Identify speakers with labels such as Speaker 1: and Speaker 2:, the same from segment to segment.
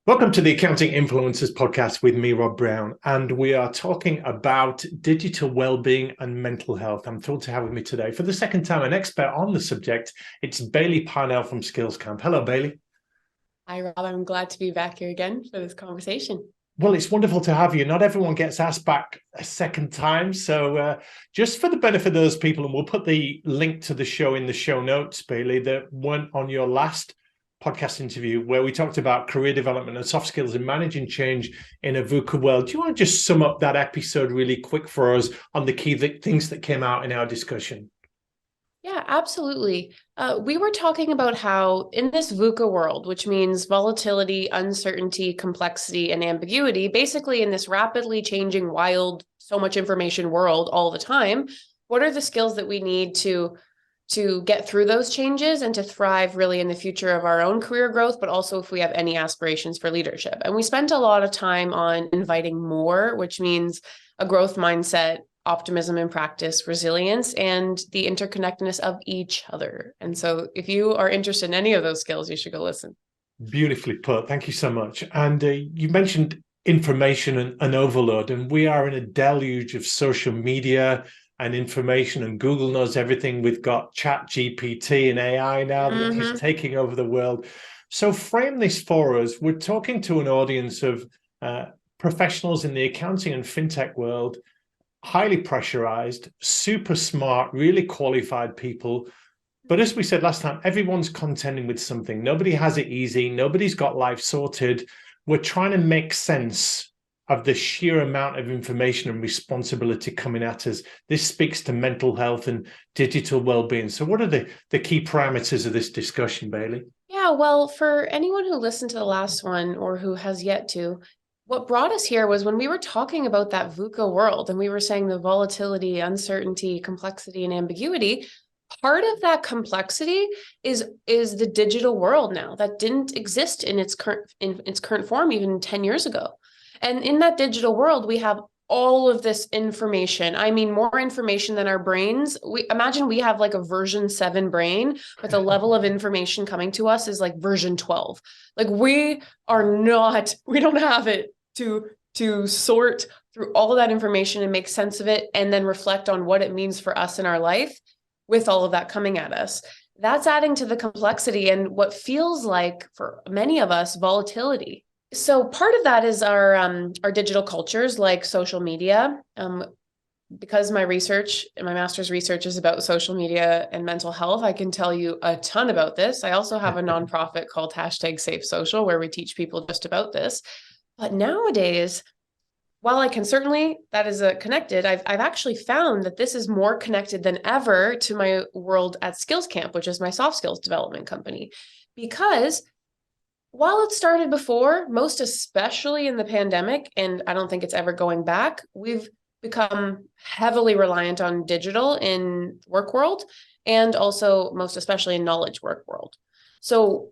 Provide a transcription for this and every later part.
Speaker 1: Welcome to the Accounting Influencers podcast with me, Rob Brown, and we are talking about digital well-being and mental health. I'm thrilled to have with me today, for the second time, an expert on the subject. It's Bailey Parnell from Skills Camp. Hello, Bailey.
Speaker 2: Hi, Rob. I'm glad to be back here again for this conversation.
Speaker 1: Well, it's wonderful to have you. Not everyone gets asked back a second time. So just for the benefit of those people, and we'll put the link to the show in the show notes, Bailey, that weren't on your last podcast interview where we talked about career development and soft skills and managing change in a VUCA world. Do you want to just sum up that episode really quick for us on the key things that came out in our discussion?
Speaker 2: Yeah, absolutely. We were talking about how in this VUCA world, which means volatility, uncertainty, complexity, and ambiguity, basically in this rapidly changing, wild, so much information world all the time, what are the skills that we need to get through those changes and to thrive really in the future of our own career growth, but also if we have any aspirations for leadership. And we spent a lot of time on inviting more, which means a growth mindset, optimism in practice, resilience, and the interconnectedness of each other. And so if you are interested in any of those skills, you should go listen.
Speaker 1: Beautifully put. Thank you so much. And you mentioned information and overload, and we are in a deluge of social media and information, and Google knows everything. We've got Chat GPT and AI now that is taking over the world. So frame this for us. We're talking to an audience of professionals in the accounting and fintech world, highly pressurized, super smart, really qualified people. But as we said last time, everyone's contending with something. Nobody has it easy. Nobody's got life sorted. We're trying to make sense of the sheer amount of information and responsibility coming at us. This speaks to mental health and digital well-being. So what are the key parameters of this discussion, Bailey?
Speaker 2: Yeah, well, for anyone who listened to the last one or who has yet to, what brought us here was when we were talking about that VUCA world and we were saying the volatility, uncertainty, complexity, and ambiguity. Part of that complexity is the digital world now that didn't exist in its current form even 10 years ago. And in that digital world, we have all of this information. I mean, more information than our brains. We have like a version 7 brain, but the level of information coming to us is like version 12. Like we don't have it to sort through all of that information and make sense of it and then reflect on what it means for us in our life with all of that coming at us. That's adding to the complexity and what feels like for many of us volatility. So part of that is our digital cultures like social media. Because my master's research is about social media and mental health, I can tell you a ton about this. I also have a nonprofit called #SafeSocial where we teach people just about this. But nowadays, while I can certainly, that is connected, I've actually found that this is more connected than ever to my world at Skills Camp, which is my soft skills development company. Because while it started before, most especially in the pandemic, and I don't think it's ever going back, we've become heavily reliant on digital in work world and also most especially in knowledge work world. So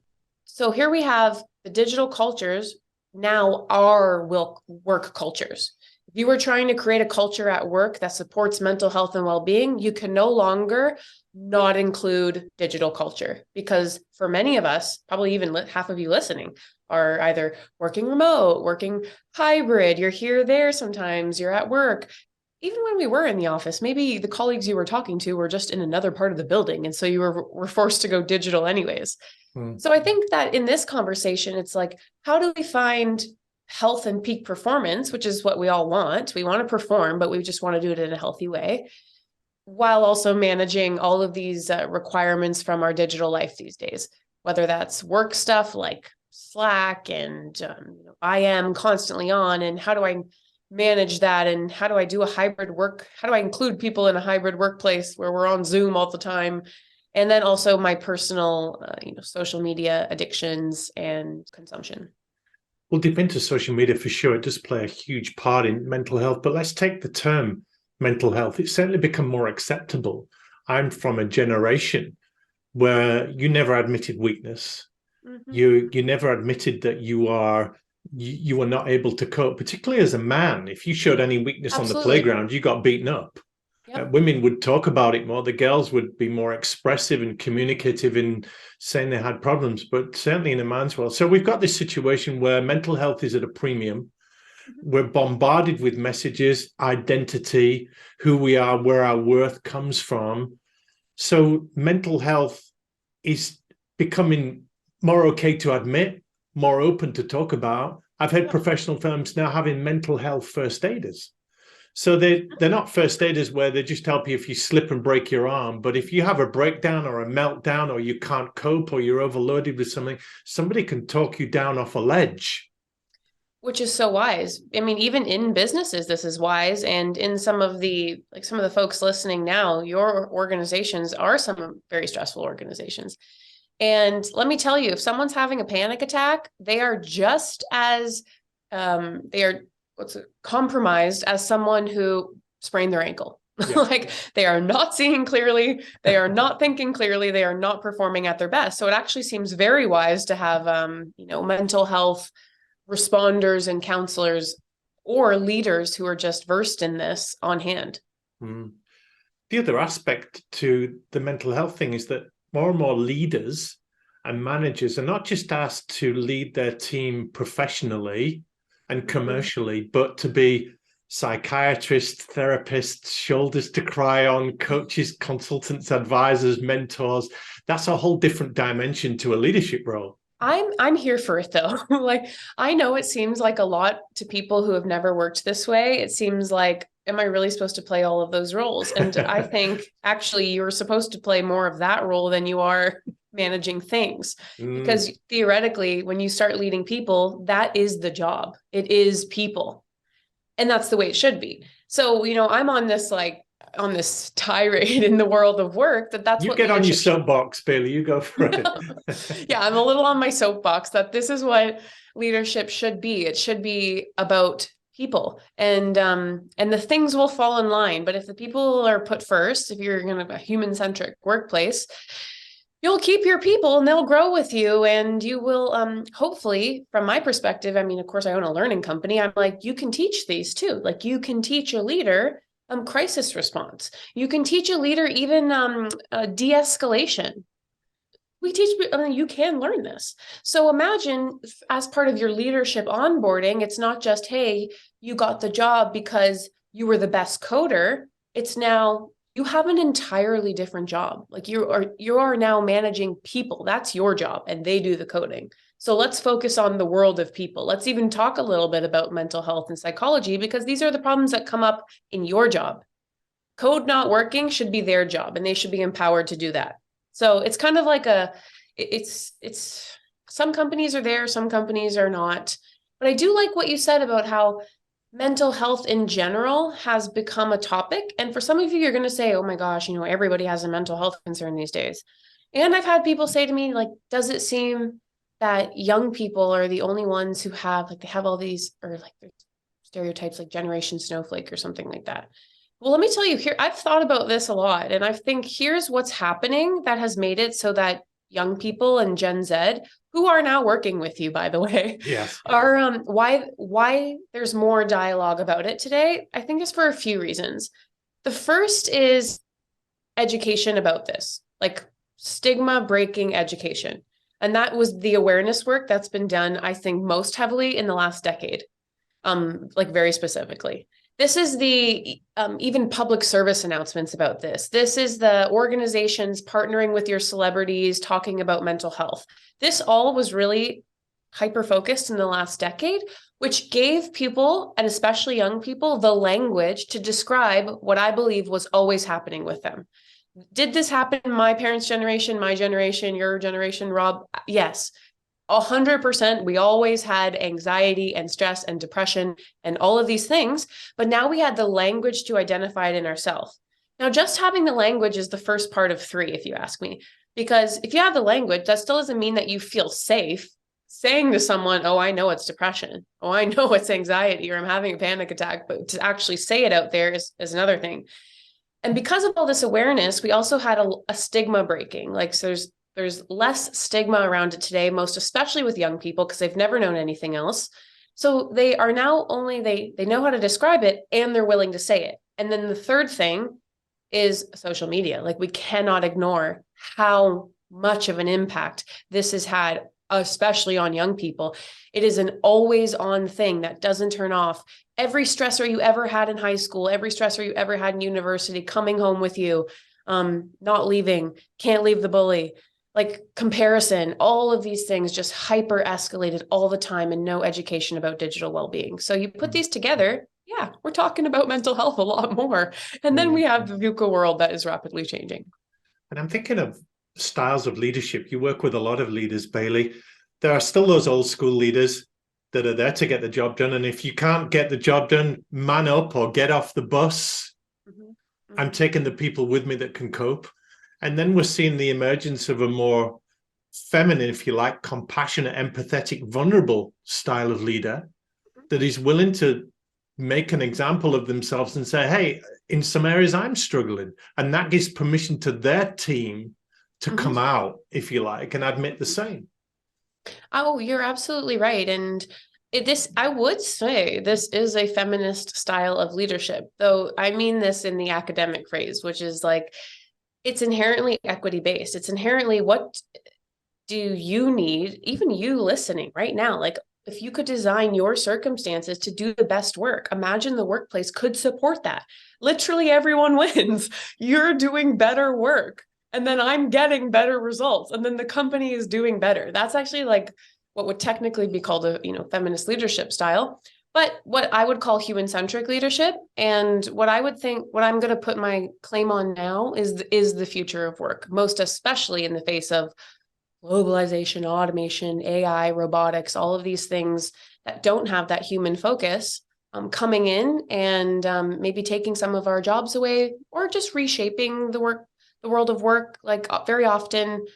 Speaker 2: here we have the digital cultures now are work cultures. If you were trying to create a culture at work that supports mental health and well-being, you can no longer not include digital culture because for many of us, probably even half of you listening, are either working remote, working hybrid, you're here, there sometimes, you're at work. Even when we were in the office, maybe the colleagues you were talking to were just in another part of the building. And so you were forced to go digital anyways. So I think that in this conversation, it's like, how do we find health and peak performance, which is what we all want. We want to perform, but we just want to do it in a healthy way, while also managing all of these requirements from our digital life these days, whether that's work stuff like Slack and I am constantly on, and how do I manage that, and how do I do a hybrid work? How do I include people in a hybrid workplace where we're on Zoom all the time? And then also my personal, social media addictions and consumption.
Speaker 1: We'll dip into social media for sure. It does play a huge part in mental health, but let's take the term mental health. It's certainly become more acceptable. I'm from a generation where you never admitted weakness. You never admitted that you were not able to cope, particularly as a man. If you showed any weakness on the playground, you got beaten up.
Speaker 2: Yep.
Speaker 1: Women would talk about it more. The girls would be more expressive and communicative in saying they had problems, but certainly in a man's world. So we've got this situation where mental health is at a premium. We're bombarded with messages, identity, who we are, where our worth comes from. So mental health is becoming more okay to admit, more open to talk about. I've had professional firms now having mental health first aiders. So they're not first aiders where they just help you if you slip and break your arm. But if you have a breakdown or a meltdown or you can't cope or you're overloaded with something, somebody can talk you down off a ledge.
Speaker 2: Which is so wise. I mean, even in businesses, this is wise. And in some of the folks listening now, your organizations are some very stressful organizations. And let me tell you, if someone's having a panic attack, they are just as compromised as someone who sprained their ankle. Yeah. Like they are not seeing clearly, they are not thinking clearly, they are not performing at their best. So it actually seems very wise to have mental health responders and counselors or leaders who are just versed in this on hand.
Speaker 1: The other aspect to the mental health thing is that more and more leaders and managers are not just asked to lead their team professionally and commercially, but to be psychiatrists, therapists, shoulders to cry on, coaches, consultants, advisors, mentors. That's a whole different dimension to a leadership role.
Speaker 2: I'm here for it though. Like, I know it seems like a lot to people who have never worked this way. It seems like, am I really supposed to play all of those roles? And I think actually you're supposed to play more of that role than you are managing things. Because theoretically, when you start leading people, that is the job. It is people. And that's the way it should be. So, I'm on this tirade in the world of work that's
Speaker 1: you
Speaker 2: what
Speaker 1: get on your soapbox, Bailey. You go for it.
Speaker 2: Yeah, I'm a little on my soapbox that this is what leadership should be. It should be about people, and the things will fall in line. But if the people are put first, if you're going to a human-centric workplace, you'll keep your people and they'll grow with you, and you will hopefully, from my perspective, I mean, of course I own a learning company. I'm like, you can teach these too. Like, you can teach a leader crisis response. You can teach a leader even de-escalation. You can learn this. So imagine as part of your leadership onboarding, it's not just, hey, you got the job because you were the best coder. It's now you have an entirely different job. Like you are now managing people. That's your job, and they do the coding. So let's focus on the world of people. Let's even talk a little bit about mental health and psychology, because these are the problems that come up in your job. Code not working should be their job, and they should be empowered to do that. So it's kind of like it's some companies are there, some companies are not. But I do like what you said about how mental health in general has become a topic. And for some of you, you're going to say, oh my gosh, everybody has a mental health concern these days. And I've had people say to me, like, does it seem that young people are the only ones who have, like, they have all these, or like stereotypes like Generation Snowflake or something like that? Well, let me tell you here, I've thought about this a lot, and I think here's what's happening that has made it so that young people and Gen Z, who are now working with you, by the way,
Speaker 1: yes,
Speaker 2: are why there's more dialogue about it today. I think is for a few reasons. The first is education about this, like stigma breaking education. And that was the awareness work that's been done, I think, most heavily in the last decade, like very specifically. This is the even public service announcements about this. This is the organizations partnering with your celebrities, talking about mental health. This all was really hyper-focused in the last decade, which gave people, and especially young people, the language to describe what I believe was always happening with them. Did this happen in my parents' generation, my generation, your generation, Rob? Yes. 100%. We always had anxiety and stress and depression and all of these things, but now we had the language to identify it in ourselves. Now, just having the language is the first part of 3, if you ask me, because if you have the language, that still doesn't mean that you feel safe saying to someone, oh, I know it's depression. Oh, I know it's anxiety, or I'm having a panic attack, but to actually say it out there is another thing. And because of all this awareness, we also had a stigma breaking. Like, so there's less stigma around it today, most especially with young people, because they've never known anything else. So they are now they know how to describe it, and they're willing to say it. And then the third thing is social media. Like, we cannot ignore how much of an impact this has had, especially on young people. It is an always on thing that doesn't turn off. Every stressor you ever had in high school, every stressor you ever had in university, coming home with you, not leaving, can't leave the bully, like comparison, all of these things just hyper escalated all the time, and no education about digital well-being. So you put these together, yeah, we're talking about mental health a lot more. And then we have the VUCA world that is rapidly changing.
Speaker 1: And I'm thinking of styles of leadership. You work with a lot of leaders, Bailey. There are still those old school leaders that are there to get the job done. And if you can't get the job done, man up or get off the bus. I'm taking the people with me that can cope. And then we're seeing the emergence of a more feminine, if you like, compassionate, empathetic, vulnerable style of leader that is willing to make an example of themselves and say, hey, in some areas I'm struggling. And that gives permission to their team to come out, if you like, and admit the same.
Speaker 2: Oh, you're absolutely right. And I would say this is a feminist style of leadership, though I mean this in the academic phrase, which is like, it's inherently equity based. It's inherently, what do you need, even you listening right now? Like, if you could design your circumstances to do the best work, imagine the workplace could support that. Literally everyone wins. You're doing better work, and then I'm getting better results, and then the company is doing better. That's actually like what would technically be called a, feminist leadership style, but what I would call human-centric leadership. And what I'm going to put my claim on now is the future of work, most especially in the face of globalization, automation, AI, robotics, all of these things that don't have that human focus coming in and maybe taking some of our jobs away, or just reshaping the world of work. Like, very often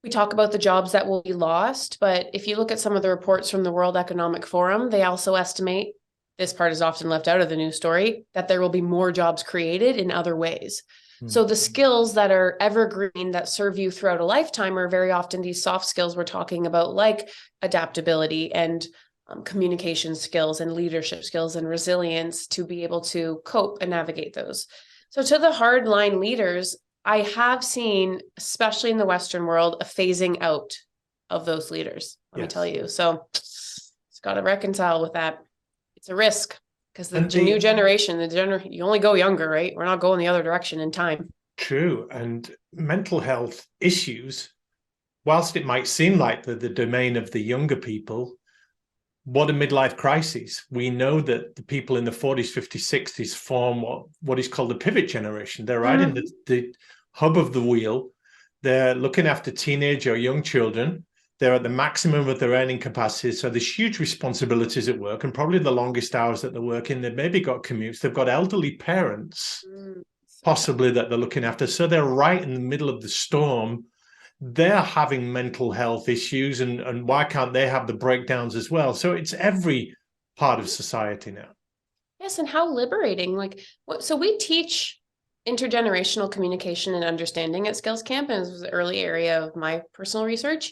Speaker 2: we talk about the jobs that will be lost, but if you look at some of the reports from the World Economic Forum, they also estimate, this part is often left out of the news story, that there will be more jobs created in other ways. So the skills that are evergreen, that serve you throughout a lifetime, are very often these soft skills we're talking about, like adaptability and communication skills and leadership skills and resilience, to be able to cope and navigate those. So to the hardline leaders, I have seen, especially in the Western world, a phasing out of those leaders, let me tell you. So it's got to reconcile with that. It's a risk. Because the new generation, you only go younger, right? We're not going the other direction in time.
Speaker 1: True. And mental health issues, whilst it might seem like the domain of the younger people, what are midlife crises? We know that the people in the 40s, 50s, 60s form what is called the pivot generation. They're right in the hub of the wheel. They're looking after teenage or young children. They're at the maximum of their earning capacity. So there's huge responsibilities at work, and probably the longest hours that they're working. They've maybe got commutes. They've got elderly parents, possibly, that they're looking after. So they're right in the middle of the storm. They're having mental health issues, and why can't they have the breakdowns as well? So it's every part of society now.
Speaker 2: Yes, and how liberating. So we teach intergenerational communication and understanding at Skills Camp, and this was an early area of my personal research.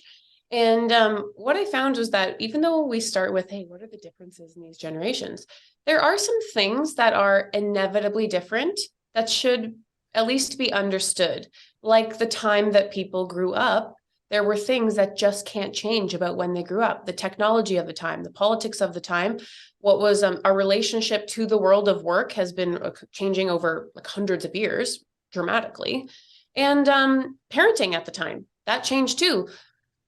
Speaker 2: And what I found was that even though we start with, hey, what are the differences in these generations? There are some things that are inevitably different that should at least be understood. Like the time that people grew up, there were things that just can't change about when they grew up. The technology of the time, the politics of the time, what was our relationship to the world of work has been changing over like hundreds of years dramatically. And parenting at the time, that changed too.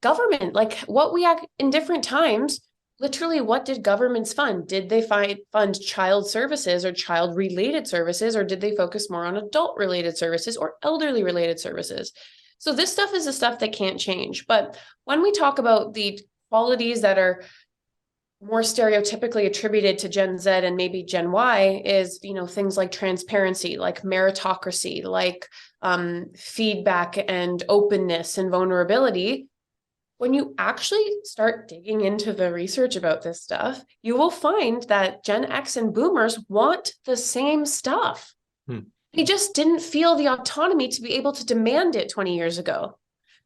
Speaker 2: Government, like what we act in different times, literally, what did governments fund? Did they fund child services or child related services, or did they focus more on adult related services or elderly related services? So this stuff is the stuff that can't change. But when we talk about the qualities that are more stereotypically attributed to Gen Z and maybe Gen Y, is, things like transparency, like meritocracy, like feedback and openness and vulnerability. When you actually start digging into the research about this stuff, you will find that Gen X and boomers want the same stuff. They just didn't feel the autonomy to be able to demand it 20 years ago.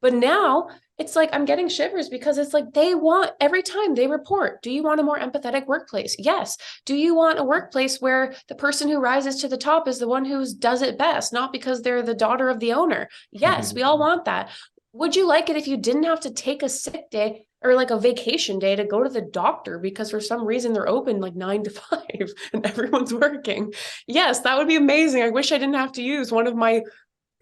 Speaker 2: But now It's like I'm getting shivers because it's like they want every time they report, do you want a more empathetic workplace? Yes. Do you want a workplace where the person who rises to the top is the one who does it best, not because they're the daughter of the owner? Yes, we all want that. Would you like it if you didn't have to take a sick day or like a vacation day to go to the doctor because for some reason they're open like 9 to 5 and everyone's working? Yes, that would be amazing. I wish I didn't have to use one of my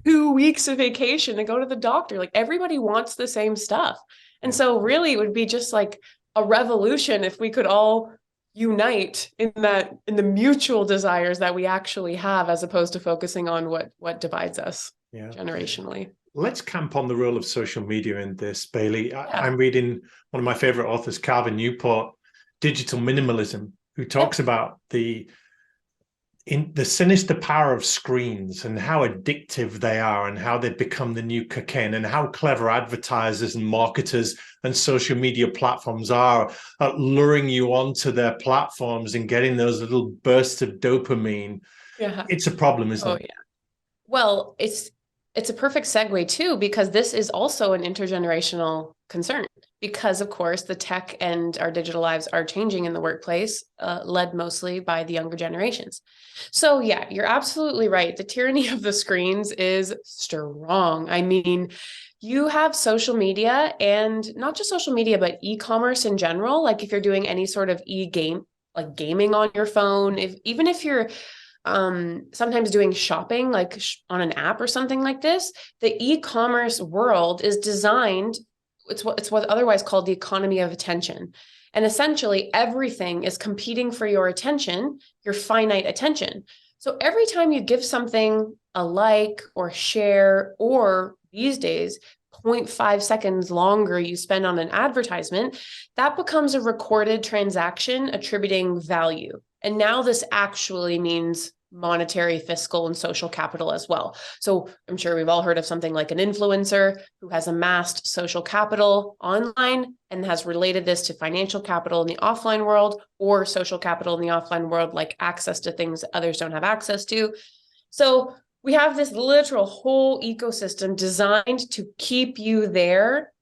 Speaker 2: 2 weeks of vacation to go to the doctor. Like everybody wants the same stuff. And so really it would be just like a revolution if we could all unite in the mutual desires that we actually have, as opposed to focusing on what divides us generationally.
Speaker 1: Let's camp on the role of social media in this, Bailey.
Speaker 2: Yeah.
Speaker 1: I'm reading one of my favorite authors, Calvin Newport, Digital Minimalism, who talks about the sinister power of screens and how addictive they are and how they've become the new cocaine, and how clever advertisers and marketers and social media platforms are at luring you onto their platforms and getting those little bursts of dopamine.
Speaker 2: Yeah.
Speaker 1: It's a problem, isn't it?
Speaker 2: Yeah. Well, it's a perfect segue too, because this is also an intergenerational concern, because of course the tech and our digital lives are changing in the workplace, led mostly by the younger generations. So yeah, you're absolutely right. The tyranny of the screens is strong. I mean, you have social media, and not just social media, but e-commerce in general. Like if you're doing any sort of e-game, like gaming on your phone, even if you're sometimes doing shopping like on an app or something like this, the e-commerce world is designed, it's what otherwise called the economy of attention. And essentially everything is competing for your attention, your finite attention. So every time you give something a like or share, or these days 0.5 seconds longer you spend on an advertisement, that becomes a recorded transaction attributing value. And now this actually means monetary, fiscal, and social capital as well. So I'm sure we've all heard of something like an influencer who has amassed social capital online and has related this to financial capital in the offline world, or social capital in the offline world, like access to things that others don't have access to. So we have this literal whole ecosystem designed to keep you there,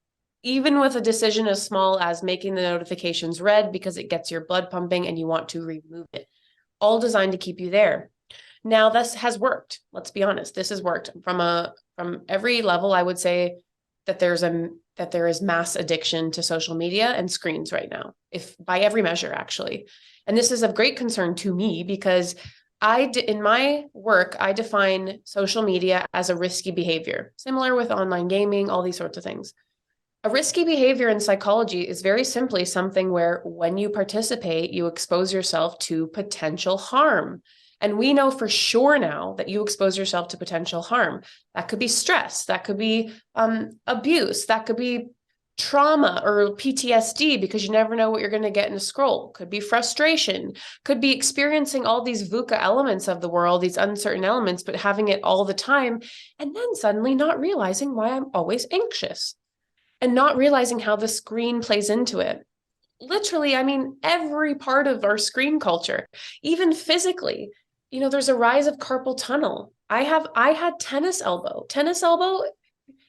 Speaker 2: even with a decision as small as making the notifications red because it gets your blood pumping and you want to remove it. All designed to keep you there. Now, this has worked. Let's be honest. This has worked from every level. I would say that there is mass addiction to social media and screens right now, if by every measure, actually. And this is of great concern to me because in my work, I define social media as a risky behavior, similar with online gaming, all these sorts of things. A risky behavior in psychology is very simply something where when you participate, you expose yourself to potential harm. And we know for sure now that you expose yourself to potential harm. That could be stress, that could be abuse, that could be trauma or PTSD because you never know what you're going to get in a scroll. Could be frustration, could be experiencing all these VUCA elements of the world, these uncertain elements, but having it all the time, and then suddenly not realizing why I'm always anxious and not realizing how the screen plays into it. Literally, I mean, every part of our screen culture, even physically. You know, there's a rise of carpal tunnel. I had tennis elbow. Tennis elbow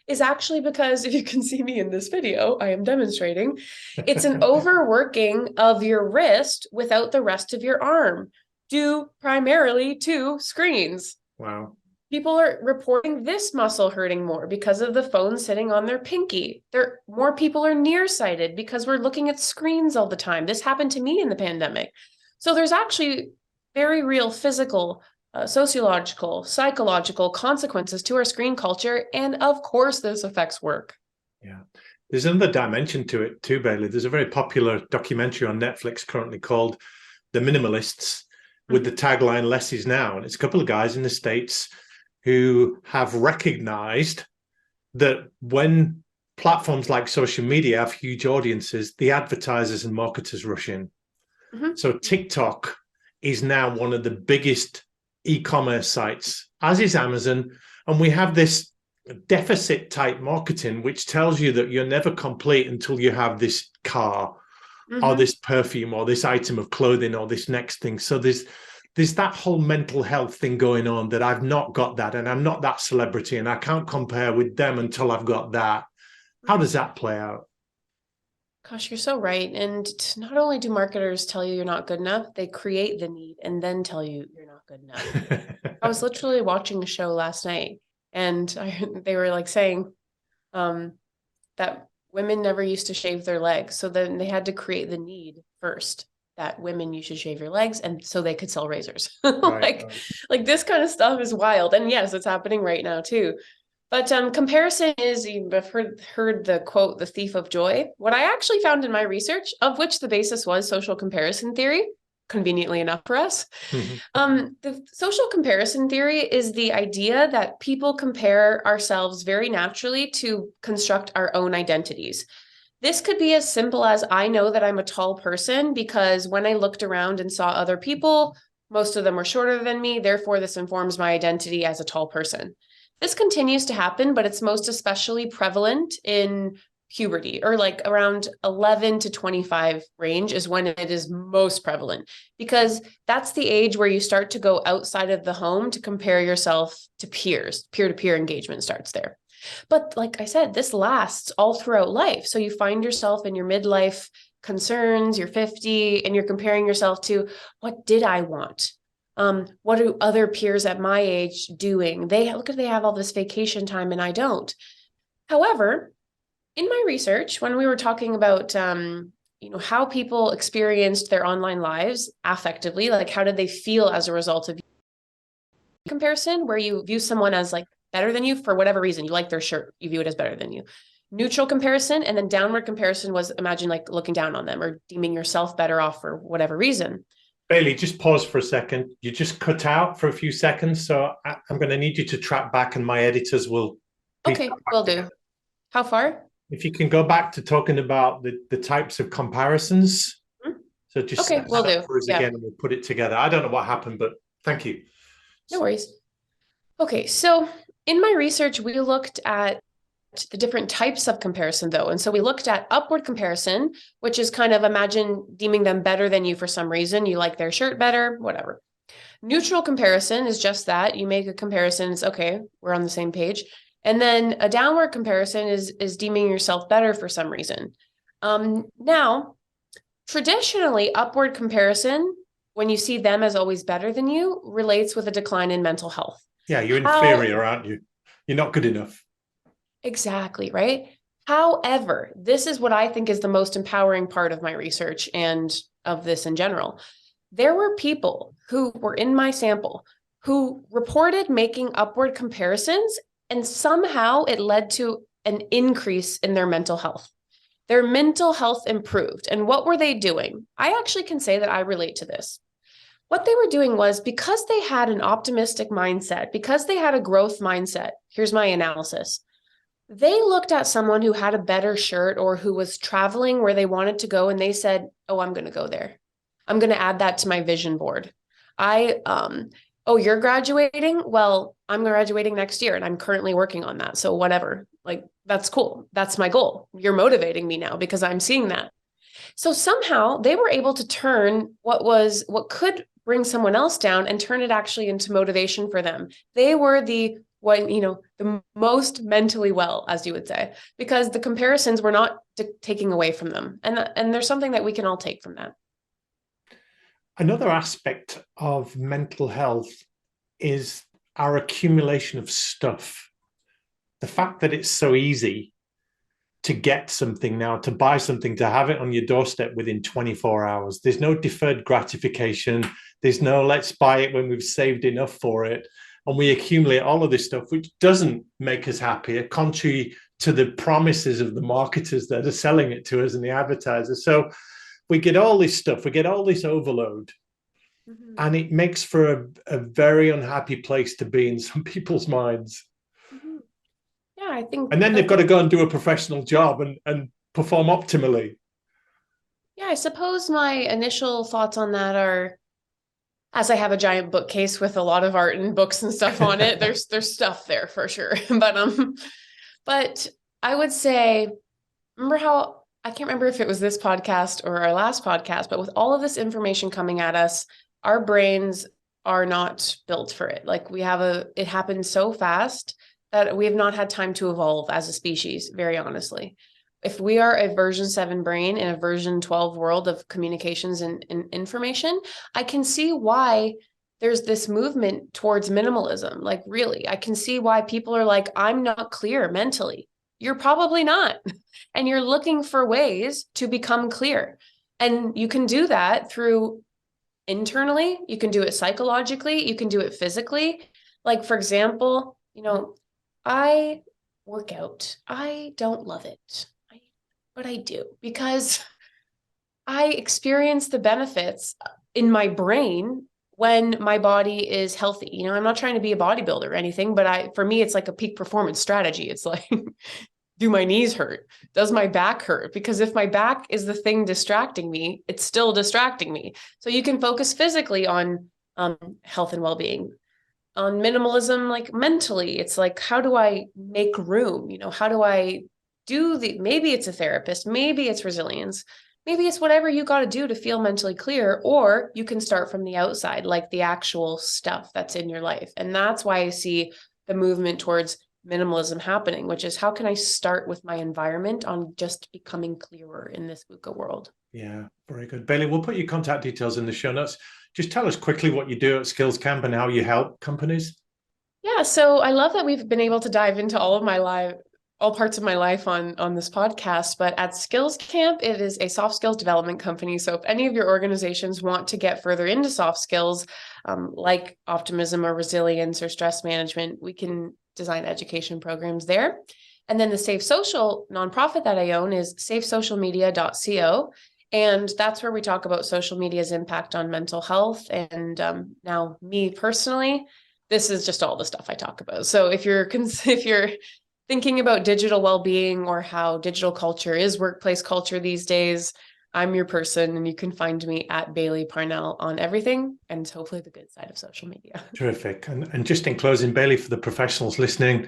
Speaker 2: is actually because, if you can see me in this video, I am demonstrating, it's an overworking of your wrist without the rest of your arm, due primarily to screens.
Speaker 1: Wow.
Speaker 2: People are reporting this muscle hurting more because of the phone sitting on their pinky. More people are nearsighted because we're looking at screens all the time. This happened to me in the pandemic. So there's actually very real physical, sociological, psychological consequences to our screen culture. And of course, this affects work.
Speaker 1: Yeah. There's another dimension to it too, Bailey. There's a very popular documentary on Netflix currently called The Minimalists, with the tagline, "Less is now." And it's a couple of guys in the States who have recognized that when platforms like social media have huge audiences, the advertisers and marketers rush in. So TikTok is now one of the biggest e-commerce sites, as is Amazon. And we have this deficit type marketing, which tells you that you're never complete until you have this car or this perfume or this item of clothing or this next thing. So there's that whole mental health thing going on, that I've not got that and I'm not that celebrity and I can't compare with them until I've got that. How does that play out?
Speaker 2: Gosh, you're so right. And not only do marketers tell you you're not good enough, they create the need and then tell you you're not good enough. I was literally watching a show last night, and they were like saying that women never used to shave their legs. So then they had to create the need first that women, you should shave your legs, and so they could sell razors.
Speaker 1: Right.
Speaker 2: Like this kind of stuff is wild. And yes, it's happening right now too. But comparison is, you've heard the quote, the thief of joy. What I actually found in my research, of which the basis was social comparison theory, conveniently enough for us. The social comparison theory is the idea that people compare ourselves very naturally to construct our own identities. This could be as simple as, I know that I'm a tall person because when I looked around and saw other people, most of them were shorter than me. Therefore, this informs my identity as a tall person. This continues to happen, but it's most especially prevalent in puberty, or like around 11 to 25 range is when it is most prevalent, because that's the age where you start to go outside of the home to compare yourself to peers. Peer-to-peer engagement starts there. But like I said, this lasts all throughout life. So you find yourself in your midlife concerns, you're 50, and you're comparing yourself to, what did I want? What are other peers at my age doing? They have all this vacation time and I don't. However, in my research, when we were talking about how people experienced their online lives affectively, like how did they feel as a result of comparison, where you view someone as like better than you for whatever reason, you like their shirt, you view it as better than you. Neutral comparison, and then downward comparison was, imagine like looking down on them or deeming yourself better off for whatever reason.
Speaker 1: Bailey, just pause for a second. You just cut out for a few seconds, so I'm going to need you to track back, and my editors will.
Speaker 2: Okay, will do. How far?
Speaker 1: If you can go back to talking about the types of comparisons. Mm-hmm. So just
Speaker 2: okay, will do.
Speaker 1: For us again, and we'll put it together. I don't know what happened, but thank you.
Speaker 2: No worries. Okay, so in my research, we looked at the different types of comparison though. And so we looked at upward comparison, which is kind of, imagine deeming them better than you for some reason. You like their shirt better, whatever. Neutral comparison is just that. You make a comparison, it's okay, we're on the same page. And then a downward comparison is deeming yourself better for some reason. Now, traditionally, upward comparison, when you see them as always better than you, relates with a decline in mental health.
Speaker 1: Yeah, you're inferior, aren't you? You're not good enough.
Speaker 2: Exactly, right? However, this is what I think is the most empowering part of my research and of this in general. There were people who were in my sample who reported making upward comparisons, and somehow it led to an increase in their mental health. Their mental health improved. And what were they doing? I actually can say that I relate to this. What they were doing was, because they had an optimistic mindset, because they had a growth mindset, here's my analysis. They looked at someone who had a better shirt or who was traveling where they wanted to go, and they said, oh, I'm going to go there. I'm going to add that to my vision board. Oh, you're graduating? Well, I'm graduating next year and I'm currently working on that. So whatever, like, that's cool. That's my goal. You're motivating me now because I'm seeing that. So somehow they were able to turn what could bring someone else down and turn it actually into motivation for them. They were the most mentally well, as you would say, because the comparisons were not taking away from them. And there's something that we can all take from that.
Speaker 1: Another aspect of mental health is our accumulation of stuff. The fact that it's so easy to get something now, to buy something, to have it on your doorstep within 24 hours. There's no deferred gratification. There's no let's buy it when we've saved enough for it. And we accumulate all of this stuff, which doesn't make us happier, contrary to the promises of the marketers that are selling it to us and the advertisers. So we get all this stuff, we get all this overload, and it makes for a very unhappy place to be in some people's minds.
Speaker 2: Yeah, I think.
Speaker 1: And then they've got to go and do a professional job and perform optimally.
Speaker 2: Yeah, I suppose my initial thoughts on that are, as I have a giant bookcase with a lot of art and books and stuff on it, there's stuff there for sure. But I would say, remember how, I can't remember if it was this podcast or our last podcast, but with all of this information coming at us, our brains are not built for it. Like it happens so fast that we have not had time to evolve as a species, very honestly. If we are a version 7 brain in a version 12 world of communications and information, I can see why there's this movement towards minimalism. Like, really, I can see why people are like, I'm not clear mentally. You're probably not. And you're looking for ways to become clear. And you can do that through internally, you can do it psychologically, you can do it physically. Like, for example, I work out. I don't love it, but I do because I experience the benefits in my brain when my body is healthy. I'm not trying to be a bodybuilder or anything, but for me, it's like a peak performance strategy. It's like, do my knees hurt? Does my back hurt? Because if my back is the thing distracting me, it's still distracting me. So you can focus physically on health and well-being. On minimalism, like mentally, it's like, how do I make room? How do I maybe it's a therapist, maybe it's resilience, maybe it's whatever you got to do to feel mentally clear, or you can start from the outside, like the actual stuff that's in your life. And that's why I see the movement towards minimalism happening, which is, how can I start with my environment on just becoming clearer in this VUCA world?
Speaker 1: Yeah, very good. Bailey, we'll put your contact details in the show notes. Just tell us quickly what you do at Skills Camp and how you help companies.
Speaker 2: Yeah, so I love that we've been able to dive into all parts of my life on this podcast. But at Skills Camp, it is a soft skills development company. So if any of your organizations want to get further into soft skills, like optimism or resilience or stress management, we can design education programs there. And then the Safe Social nonprofit that I own is safesocialmedia.co. And that's where we talk about social media's impact on mental health. And now, me personally, this is just all the stuff I talk about. So if you're thinking about digital well-being or how digital culture is workplace culture these days, I'm your person, and you can find me at Bailey Parnell on everything, and hopefully the good side of social media.
Speaker 1: Terrific. And just in closing, Bailey, for the professionals listening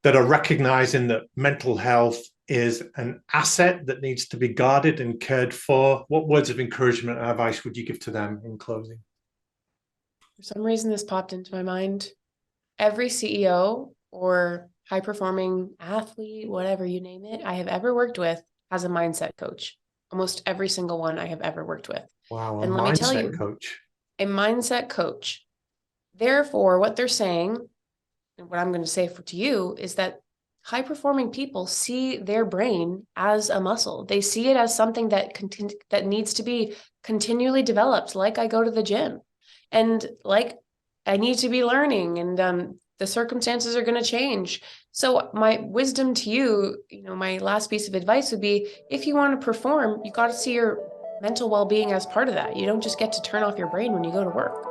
Speaker 1: that are recognizing that mental health is an asset that needs to be guarded and cared for, what words of encouragement and advice would you give to them in closing?
Speaker 2: For some reason, this popped into my mind. Every CEO or high-performing athlete, whatever you name it, I have ever worked with has a mindset coach. Almost every single one I have ever worked with.
Speaker 1: Wow,
Speaker 2: and let me tell you,
Speaker 1: coach.
Speaker 2: A mindset coach. Therefore, what they're saying, and what I'm going to say to you, is that high-performing people see their brain as a muscle. They see it as something that needs to be continually developed, like I go to the gym. And like I need to be learning, and the circumstances are going to change. So my wisdom to you, my last piece of advice would be, if you want to perform, you got to see your mental well-being as part of that. You don't just get to turn off your brain when you go to work.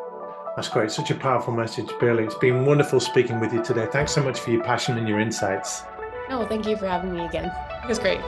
Speaker 1: That's great. Such a powerful message, Bailey. It's been wonderful speaking with you today. Thanks so much for your passion and your insights.
Speaker 2: No, thank you for having me again. It was great.